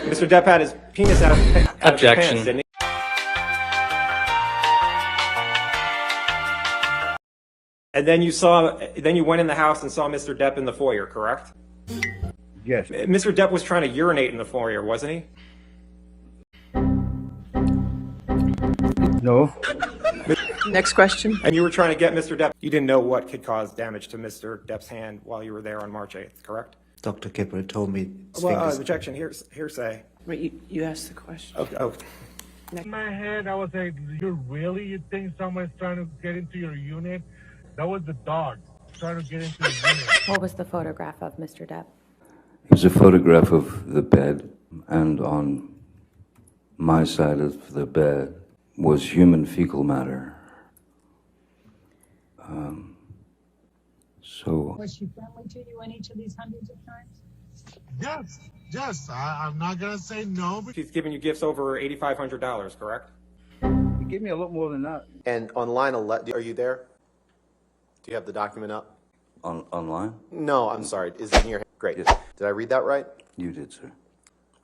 Mr. Depp had his penis out of his Objection. pants, didn't he? And then you went in the house and saw Mr. Depp in the foyer, correct? Yes. Mr. Depp was trying to urinate in the foyer, wasn't he? No. Next question. And you were trying to get Mr. Depp. You didn't know what could cause damage to Mr. Depp's hand while you were there on March 8th, correct? Dr. Kipper told me his Well, fingers. objection, hearsay. Wait, you asked the question. Okay. In my head, I was like, you think someone's trying to get into your unit? That was the dog trying to get into the unit. What was the photograph of Mr. Depp? It was a photograph of the bed, and on my side of the bed was human fecal matter. Was she friendly to you in each of these hundreds of times? Yes. I'm not gonna say no. She's giving you gifts over $8,500, correct? You give me a lot more than that. And on line 11, are you there? Do you have the document up? Online? No, I'm sorry. Is it in your hand? Great. Yes. Did I read that right? You did, sir.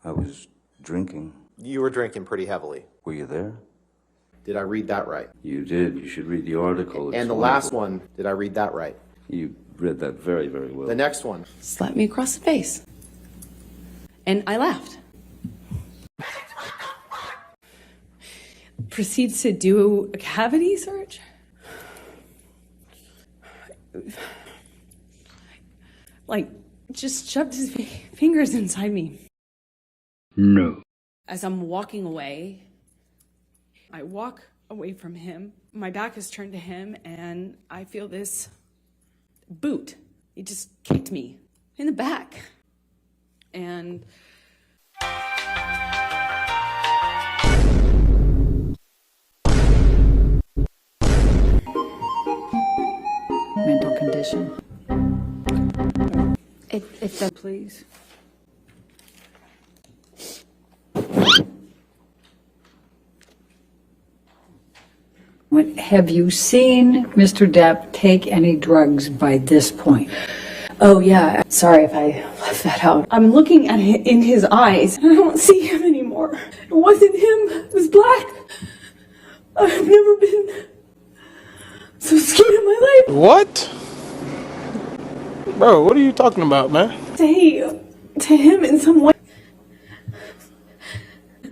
I was drinking. You were drinking pretty heavily. Were you there? Did I read that right? You did. You should read the article. It's And the last one, did I read that right? You read that very, very well. The next one. Slapped me across the face. And I laughed. Proceeds to do a cavity search. Like, just shoved his fingers inside me. No. As I'm walking away, I walk away from him. My back is turned to him, and I feel this boot. He just kicked me in the back. And Mental condition. If the please. Have you seen Mr. Depp take any drugs by this point? Oh yeah, sorry if I left that out. I'm looking at him in his eyes, and I don't see him anymore. It wasn't him, it was black. I've never been so scared in my life. What? Bro, what are you talking about, man? Say to him in some way.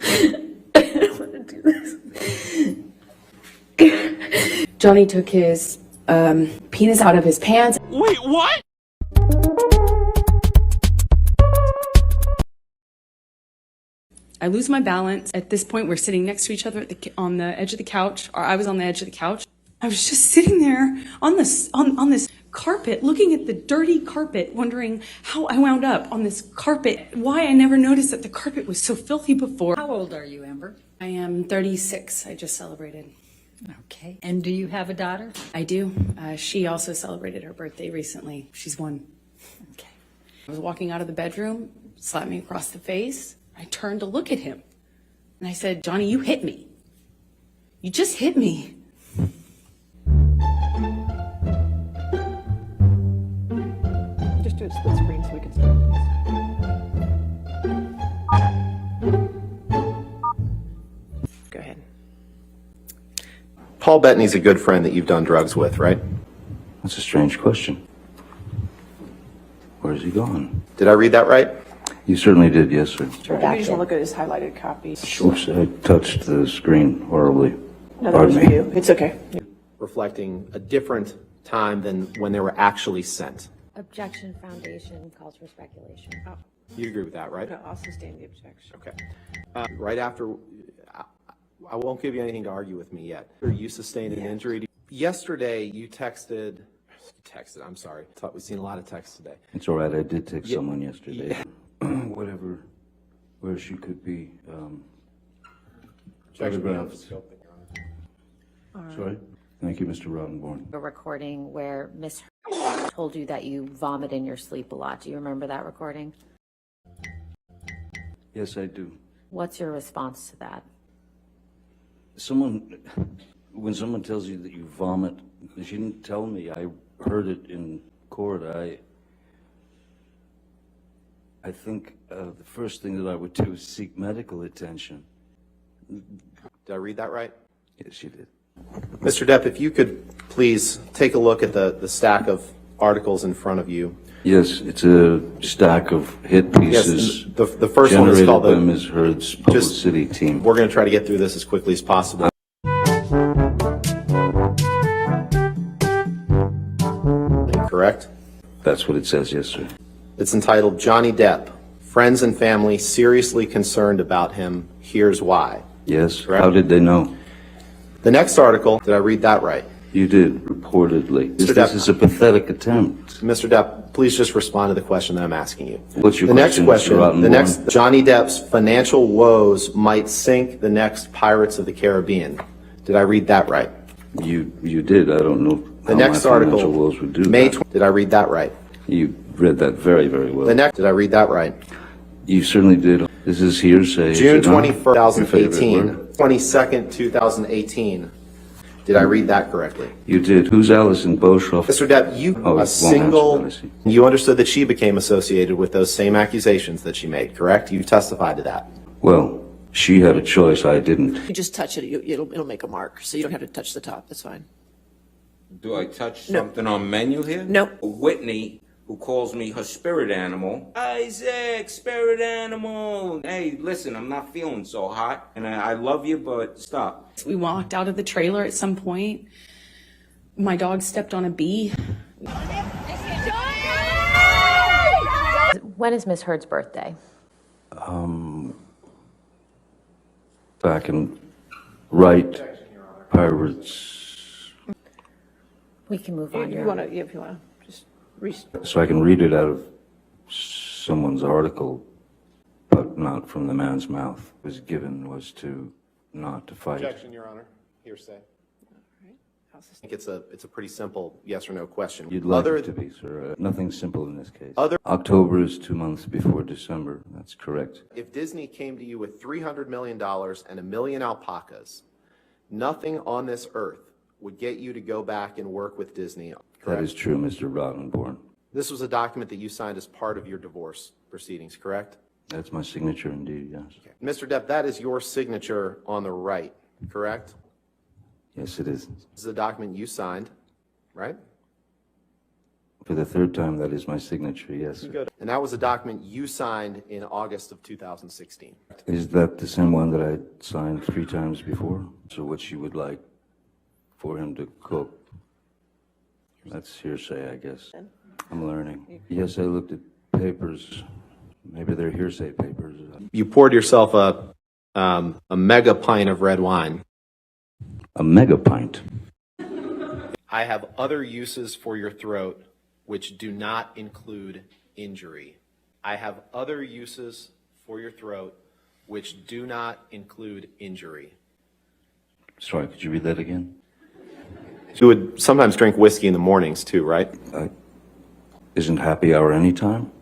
I don't want to do this. Johnny took his penis out of his pants. Wait, what? I lose my balance. At this point, we're sitting next to each other on the edge of the couch, or I was on the edge of the couch. I was just sitting there on this carpet, looking at the dirty carpet, wondering how I wound up on this carpet, why I never noticed that the carpet was so filthy before. How old are you, Amber? I am 36. I just celebrated. Okay. And do you have a daughter? I do. She also celebrated her birthday recently. She's 1. Okay. I was walking out of the bedroom, slapped me across the face. I turned to look at him, and I said, "Johnny, you hit me. You just hit me." just do it split screen so we can start, please. Go ahead. Paul Bettany's a good friend that you've done drugs with, right? That's a strange question. Where's he gone? Did I read that right? You certainly did, yes, sir. Maybe just look at his highlighted copy. Oops, I touched the screen horribly. No, that was Pardon me. you. It's okay. Reflecting a different time than when they were actually sent. Objection foundation calls for speculation. Oh, You agree with that, right? I'll sustain the objection. Okay. Right after, I won't give you anything to argue with me yet. You sustained an injury. Yesterday, you texted, I'm sorry. We've seen a lot of texts today. It's all right, I did text someone yesterday. Whatever, where she could be, photographed. Sorry? Thank you, Mr. Rottenborn. A recording where Miss told you that you vomit in your sleep a lot. Do you remember that recording? Yes, I do. What's your response to that? When someone tells you that you vomit, she didn't tell me. I heard it in court. I think the first thing that I would do is seek medical attention. Did I read that right? Yes, you did. Mr. Depp, if you could please take a look at the stack of articles in front of you. Yes, it's a stack of hit pieces. Yes, the first one is generated called by the. Ms. Heard's publicity team. We're going to try to get through this as quickly as possible. Correct? That's what it says, yes, sir. It's entitled Johnny Depp. Friends and family seriously concerned about him. Here's why. Yes. Correct. How did they know? The next article, did I read that right? You did, reportedly. Mr. This Depp. is a pathetic attempt. Mr. Depp, please just respond to the question that I'm asking you. What's your The next question, Mr. Rottenborn? the next, Johnny Depp's financial woes might sink the next Pirates of the Caribbean. Did I read that right? You did. I don't know The how next my article, financial woes would do May that. 20, did I read that right? You read that very, very well. The next, did I read that right? You certainly did. This is hearsay. is June it not? 21st, Your favorite 2018, word? 22nd, 2018. Did I read that correctly? You did. Who's Alison Boshoff? Mr. Depp, you, Oh, a it won't single, answer, you understood that she became associated with those same accusations that she made, correct? You testified to that. Well, she had a choice. I didn't. You just touch it, it'll make a mark, so you don't have to touch the top, that's fine. Do I touch No. something on menu here? No. Whitney, who calls me her spirit animal. Isaac, spirit animal. Hey, listen, I'm not feeling so hot, and I love you, but stop. We walked out of the trailer at some point. My dog stepped on a bee. When is Miss Heard's birthday? Back in Pirates. We can move on. If you wanna, just So I can read it out of someone's article, but not from the man's mouth. Was given was to not to fight. Objection, Your Honor. Hearsay. I think it's a pretty simple yes or no question. You'd like Other it to be, sir. Nothing simple in this case. Other- October is 2 months before December. That's correct. If Disney came to you with $300 million and 1 million alpacas, nothing on this earth would get you to go back and work with Disney, correct? That is true, Mr. Rottenborn. This was a document that you signed as part of your divorce proceedings, correct? That's my signature indeed, yes. Mr. Depp, that is your signature on the right, correct? Yes, it is. This is a document you signed, right? For the third time, that is my signature, yes. And that was a document you signed in August of 2016. Is that the same one that I signed 3 times before? So what you would like for him to cook? That's hearsay, I guess. I'm learning. Yes, I looked at papers. Maybe they're hearsay papers. You poured yourself a mega pint of red wine. A mega pint. I have other uses for your throat which do not include injury. I have other uses for your throat which do not include injury. Sorry, could you read that again? You would sometimes drink whiskey in the mornings too, right? Isn't happy hour any time?